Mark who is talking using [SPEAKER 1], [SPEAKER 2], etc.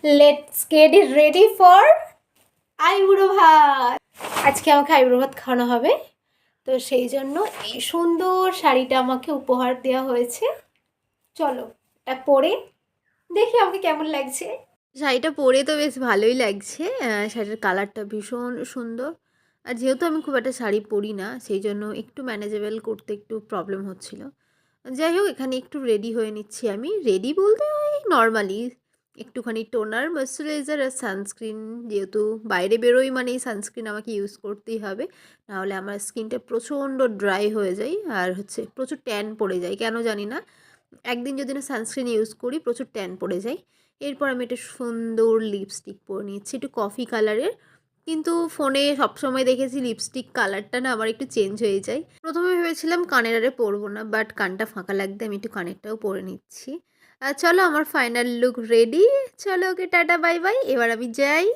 [SPEAKER 1] Let's get it ready for আইবুড়ো ভাত। আজকে আমাকে আইবুড়ো ভাত খাওয়ানো হবে, তো সেই জন্য এই সুন্দর শাড়িটা আমাকে উপহার দেওয়া হয়েছে। চলো এটা পরে দেখি আমাকে কেমন লাগছে। শাড়িটা পরে তো বেশ ভালোই লাগছে, শাড়ির কালারটা ভীষণ সুন্দর। আর যেহেতু আমি খুব একটা শাড়ি পরি না, সেই জন্য একটু ম্যানেজেবল করতে একটু প্রবলেম হচ্ছিল। যাই হোক, এখানে একটু রেডি হয়ে নিচ্ছি আমি। রেডি বলতে ওই নর্মালি একটুখানি টোনার, ময়শ্চারাইজার আর সানস্ক্রিন। যেহেতু বাইরে বেরোই মানে সানস্ক্রিন আমাকে ইউজ করতেই হবে, নাহলে আমার স্কিনটা প্রচণ্ড ড্রাই হয়ে যায় আর প্রচুর ট্যান পড়ে যায়, কেন জানি না। একদিন যদি না সানস্ক্রিন ইউজ করি প্রচুর ট্যান পড়ে যায়। এরপর আমি একটা সুন্দর লিপস্টিক পরে নিচ্ছি, একটু কফি কালারের। কিন্তু ফোনে সবসময় দেখেছি লিপস্টিক কালারটা না আমার একটু চেঞ্জ হয়ে যায়। প্রথমে ভেবেছিলাম কানের আরে পরবো না, বাট কানটা ফাঁকা লাগতে আমি একটু কানেরটাও পরে নিচ্ছি। চলো, আমার ফাইনাল লুক রেডি। চলো, ওকে টাটা বাই বাই, এবার আমি যাই।